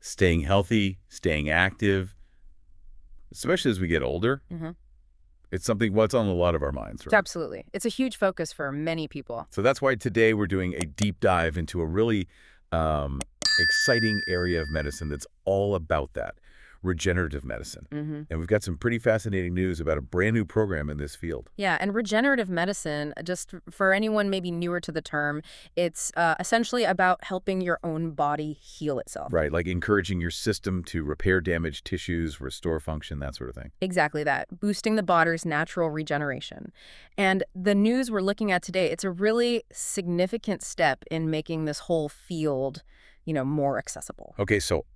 Staying healthy, staying active, especially as we get older. Mm-hmm. It's something what's on a lot of our minds, right? Absolutely. It's a huge focus for many people. So that's why today we're doing a deep dive into a really um, exciting area of medicine that's all about that, regenerative medicine. Mm-hmm. And we've got some pretty fascinating news about a brand new program in this field. Yeah, and regenerative medicine, just for anyone maybe newer to the term, it's essentially about helping your own body heal itself. Right, like encouraging your system to repair damaged tissues, restore function, that sort of thing. Exactly that, boosting the body's natural regeneration. And the news we're looking at today, it's a really significant step in making this whole field, more accessible. Okay, so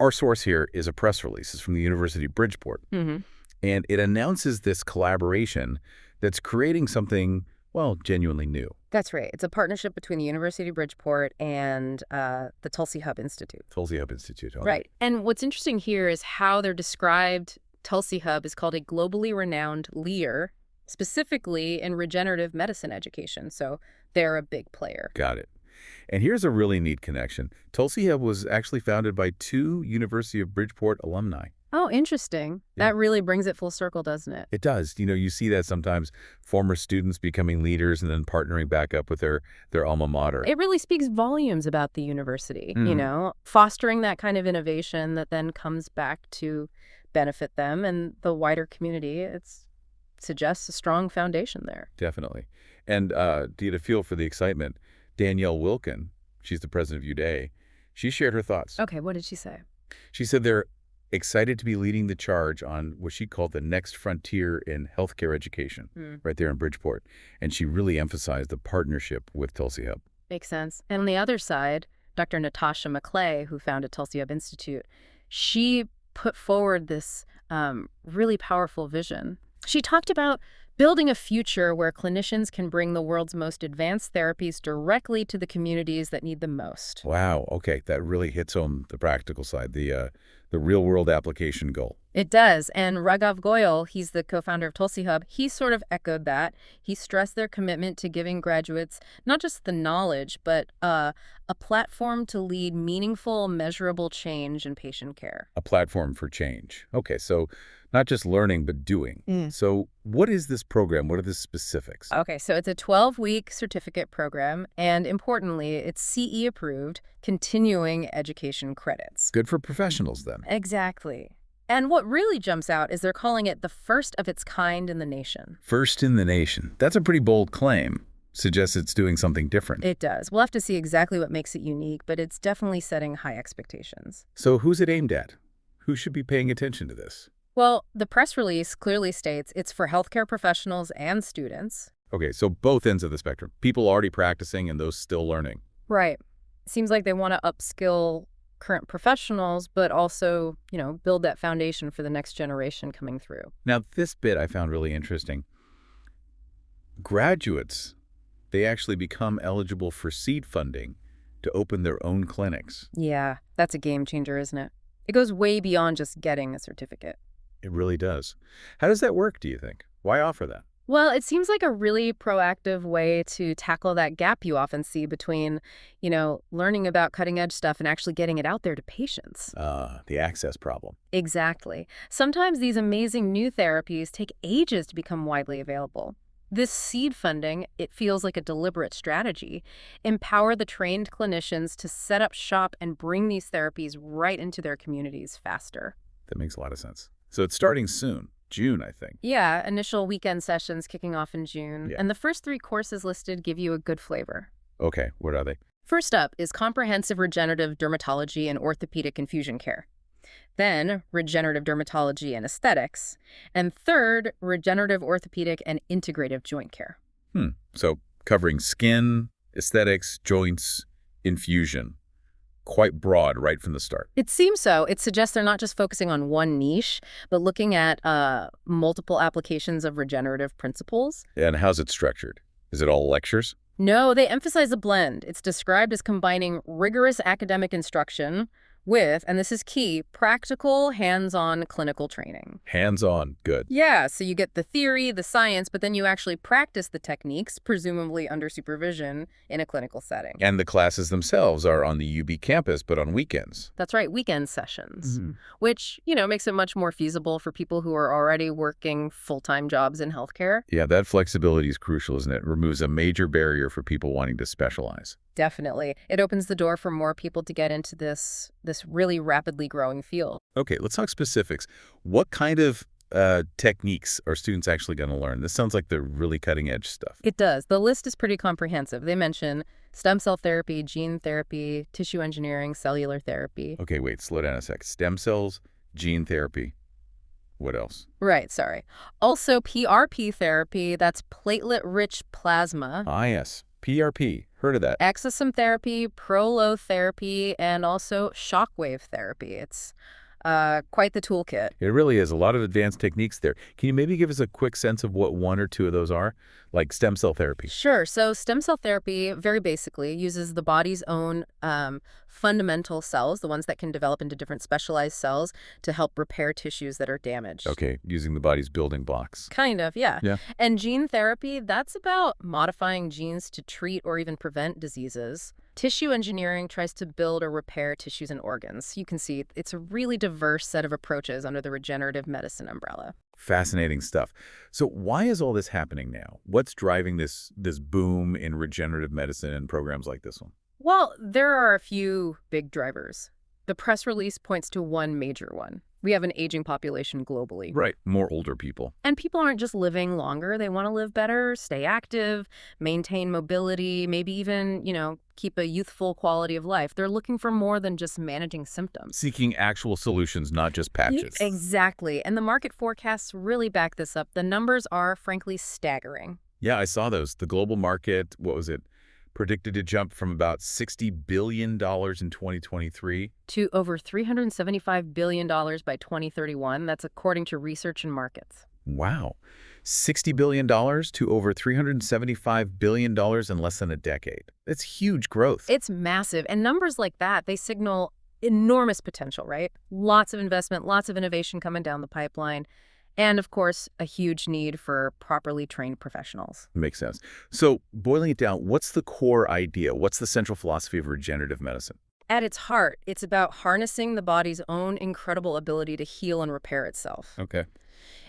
our source here is a press release. It's from the University of Bridgeport. Mm-hmm. And it announces this collaboration that's creating something, well, genuinely new. That's right. It's a partnership between the University of Bridgeport and the TulsiHub Institute. TulsiHub Institute. Okay. Right. And what's interesting here is how they're described. TulsiHub is called a globally renowned leader, specifically in regenerative medicine education. So they're a big player. Got it. And here's a really neat connection. TulsiHub was actually founded by 2 University of Bridgeport alumni. Oh, interesting. Yeah. That really brings it full circle, doesn't it? It does. You see that sometimes, former students becoming leaders and then partnering back up with their alma mater. It really speaks volumes about the university, Mhm. fostering that kind of innovation that then comes back to benefit them and the wider community. It suggests a strong foundation there. Definitely. And to get a feel for the excitement, Danielle Wilkin, she's the president of UDA, she shared her thoughts. Okay, what did she say? She said they're excited to be leading the charge on what she called the next frontier in healthcare education, right there in Bridgeport. And she really emphasized the partnership with TulsiHub. Makes sense. And on the other side, Dr. Natasha McClay, who founded TulsiHub Institute, she put forward this really powerful vision. She talked about building a future where clinicians can bring the world's most advanced therapies directly to the communities that need them most. Wow. Okay. That really hits on the practical side, the real-world application goal. It does. And Raghav Goyal, he's the co-founder of TulsiHub, he sort of echoed that. He stressed their commitment to giving graduates not just the knowledge, but a platform to lead meaningful, measurable change in patient care. A platform for change. Okay. So not just learning, but doing. So what is this program? What are the specifics? Okay, so it's a 12-week certificate program, and importantly, it's CE approved, continuing education credits. Good for professionals, then. Exactly. And what really jumps out is they're calling it the first of its kind in the nation. First in the nation. That's a pretty bold claim. Suggests it's doing something different. It does. We'll have to see exactly what makes it unique, but it's definitely setting high expectations. So who's it aimed at? Who should be paying attention to this? Well, the press release clearly states it's for healthcare professionals and students. Okay, so both ends of the spectrum. People already practicing and those still learning. Right. Seems like they want to upskill current professionals, but also, build that foundation for the next generation coming through. Now, this bit I found really interesting. Graduates, they actually become eligible for seed funding to open their own clinics. Yeah, that's a game changer, isn't it? It goes way beyond just getting a certificate. It really does. How does that work, do you think? Why offer that? Well, it seems like a really proactive way to tackle that gap you often see between, learning about cutting-edge stuff and actually getting it out there to patients. The access problem. Exactly. Sometimes these amazing new therapies take ages to become widely available. This seed funding, it feels like a deliberate strategy. Empower the trained clinicians to set up shop and bring these therapies right into their communities faster. That makes a lot of sense. So it's starting soon. June, I think. Yeah, initial weekend sessions kicking off in June. Yeah. And the first 3 courses listed give you a good flavor. Okay, what are they? First up is comprehensive regenerative dermatology and orthopedic infusion care. Then regenerative dermatology and aesthetics. And third, regenerative orthopedic and integrative joint care. So covering skin, aesthetics, joints, infusion. Quite broad right from the start. It seems so. It suggests they're not just focusing on one niche, but looking at multiple applications of regenerative principles. And how's it structured? Is it all lectures? No, they emphasize a blend. It's described as combining rigorous academic instruction with, and this is key, practical, hands-on clinical training. Hands-on, good. Yeah, so you get the theory, the science, but then you actually practice the techniques, presumably under supervision, in a clinical setting. And the classes themselves are on the UB campus, but on weekends. That's right, weekend sessions, which, makes it much more feasible for people who are already working full-time jobs in healthcare. Yeah, that flexibility is crucial, isn't it? It removes a major barrier for people wanting to specialize. Definitely. It opens the door for more people to get into this really rapidly growing field. Okay, let's talk specifics. What kind of techniques are students actually going to learn? This sounds like the really cutting-edge stuff. It does. The list is pretty comprehensive. They mention stem cell therapy, gene therapy, tissue engineering, cellular therapy. Okay, wait, slow down a sec. Stem cells, gene therapy. What else? Right, sorry. Also, PRP therapy, that's platelet-rich plasma. Ah, yes. PRP. Heard of that. Exosome therapy, prolotherapy, and also shockwave therapy. It's quite the toolkit. It really is. A lot of advanced techniques there. Can you maybe give us a quick sense of what one or two of those are? Like stem cell therapy. Sure. So stem cell therapy, very basically, uses the body's own fundamental cells, the ones that can develop into different specialized cells, to help repair tissues that are damaged. Okay, using the body's building blocks. Kind of, yeah. Yeah. And gene therapy, that's about modifying genes to treat or even prevent diseases. Tissue engineering tries to build or repair tissues and organs. You can see it's a really diverse set of approaches under the regenerative medicine umbrella. Fascinating stuff. So why is all this happening now? What's driving this boom in regenerative medicine and programs like this one? Well, there are a few big drivers. The press release points to one major one. We have an aging population globally. Right, more older people. And people aren't just living longer. They want to live better, stay active, maintain mobility, maybe even, keep a youthful quality of life. They're looking for more than just managing symptoms. Seeking actual solutions, not just patches. Exactly. And the market forecasts really back this up. The numbers are, frankly, staggering. Yeah, I saw those. The global market, what was it? Predicted to jump from about $60 billion in 2023 to over $375 billion by 2031. That's according to Research and Markets. Wow. $60 billion to over $375 billion in less than a decade. That's huge growth. It's massive. And numbers like that, they signal enormous potential, right? Lots of investment, lots of innovation coming down the pipeline. And, of course, a huge need for properly trained professionals. Makes sense. So, boiling it down, what's the core idea? What's the central philosophy of regenerative medicine? At its heart, it's about harnessing the body's own incredible ability to heal and repair itself. Okay.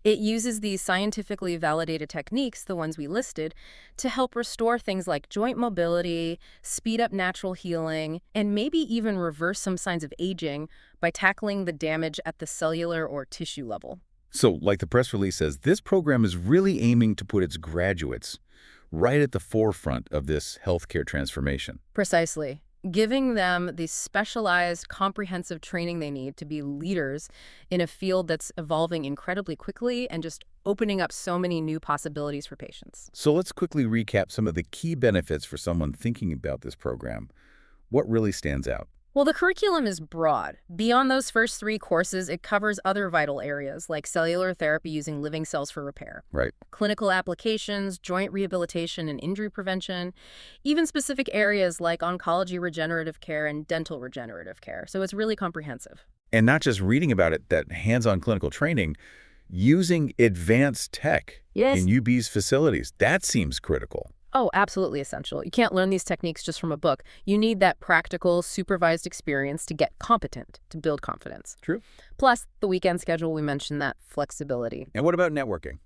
It uses these scientifically validated techniques, the ones we listed, to help restore things like joint mobility, speed up natural healing, and maybe even reverse some signs of aging by tackling the damage at the cellular or tissue level. So, like the press release says, this program is really aiming to put its graduates right at the forefront of this healthcare transformation. Precisely. Giving them the specialized, comprehensive training they need to be leaders in a field that's evolving incredibly quickly and just opening up so many new possibilities for patients. So let's quickly recap some of the key benefits for someone thinking about this program. What really stands out? Well, the curriculum is broad. Beyond those first 3 courses, it covers other vital areas like cellular therapy using living cells for repair, Right. clinical applications, joint rehabilitation and injury prevention, even specific areas like oncology regenerative care and dental regenerative care. So it's really comprehensive. And not just reading about it, that hands-on clinical training, using advanced tech in UB's facilities. That seems critical. Oh, absolutely essential. You can't learn these techniques just from a book. You need that practical, supervised experience to get competent, to build confidence. True. Plus, the weekend schedule, we mentioned that flexibility. And what about networking?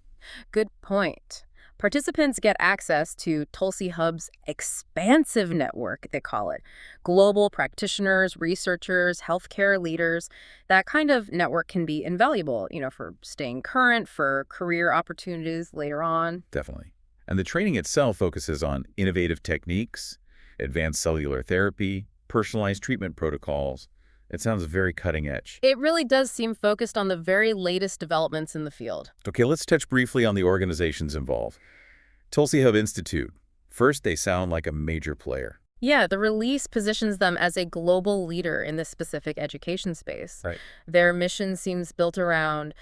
Good point. Participants get access to TulsiHub's expansive network, they call it. Global practitioners, researchers, healthcare leaders. That kind of network can be invaluable, for staying current, for career opportunities later on. Definitely. And the training itself focuses on innovative techniques, advanced cellular therapy, personalized treatment protocols. It sounds very cutting edge. It really does seem focused on the very latest developments in the field. Okay, let's touch briefly on the organizations involved. TulsiHub Institute. First, they sound like a major player. Yeah, the release positions them as a global leader in this specific education space. Right. Their mission seems built around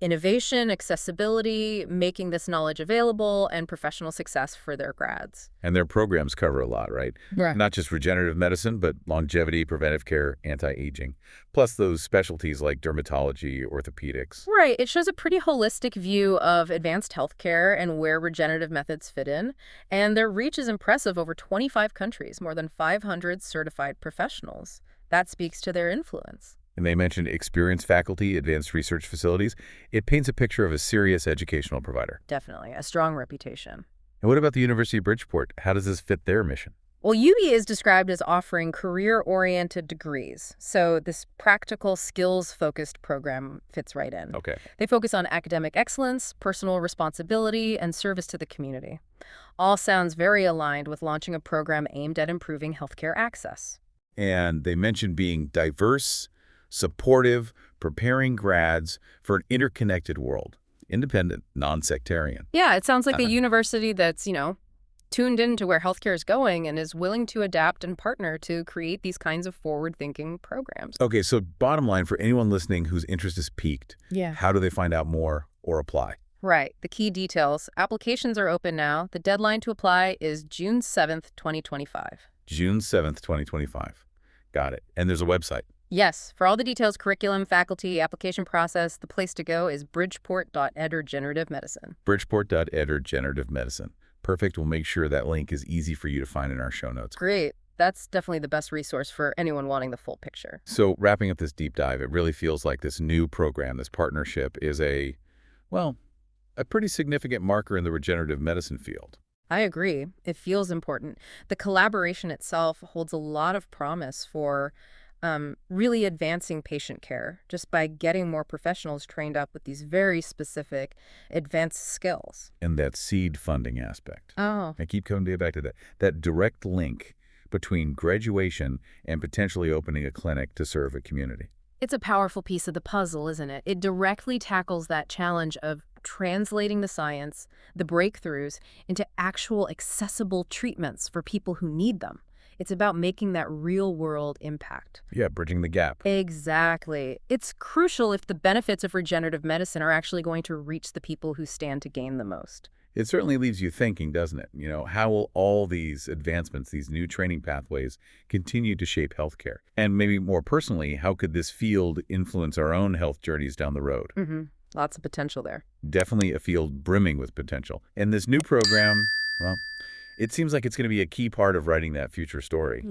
innovation, accessibility, making this knowledge available, and professional success for their grads. And their programs cover a lot, right? Right. Not just regenerative medicine, but longevity, preventive care, anti-aging, plus those specialties like dermatology, orthopedics. Right. It shows a pretty holistic view of advanced healthcare and where regenerative methods fit in. And their reach is impressive: over 25 countries, more than 500 certified professionals. That speaks to their influence. And they mentioned experienced faculty, advanced research facilities. It paints a picture of a serious educational provider. Definitely. A strong reputation. And what about the University of Bridgeport? How does this fit their mission? Well, UB is described as offering career-oriented degrees. So this practical, skills-focused program fits right in. Okay. They focus on academic excellence, personal responsibility, and service to the community. All sounds very aligned with launching a program aimed at improving healthcare access. And they mentioned being diverse, supportive, preparing grads for an interconnected world. Independent, non-sectarian. Yeah, it sounds like a university that's, tuned into where healthcare is going and is willing to adapt and partner to create these kinds of forward-thinking programs. Okay, so bottom line, for anyone listening whose interest is piqued, Yeah. how do they find out more or apply? Right. The key details. Applications are open now. The deadline to apply is June 7th, 2025. June 7th, 2025. Got it. And there's a website. Yes. For all the details, curriculum, faculty, application process, the place to go is bridgeport.ed/regenerative-medicine. Bridgeport.ed/regenerative-medicine. Perfect. We'll make sure that link is easy for you to find in our show notes. Great. That's definitely the best resource for anyone wanting the full picture. So wrapping up this deep dive, it really feels like this new program, this partnership, is a pretty significant marker in the regenerative medicine field. I agree. It feels important. The collaboration itself holds a lot of promise for really advancing patient care just by getting more professionals trained up with these very specific advanced skills. And that seed funding aspect. Oh. I keep coming back to that. That direct link between graduation and potentially opening a clinic to serve a community. It's a powerful piece of the puzzle, isn't it? It directly tackles that challenge of translating the science, the breakthroughs, into actual accessible treatments for people who need them. It's about making that real-world impact. Yeah, bridging the gap. Exactly. It's crucial if the benefits of regenerative medicine are actually going to reach the people who stand to gain the most. It certainly leaves you thinking, doesn't it? How will all these advancements, these new training pathways, continue to shape healthcare? And maybe more personally, how could this field influence our own health journeys down the road? Lots of potential there. Definitely a field brimming with potential. And this new program, well, it seems like it's going to be a key part of writing that future story.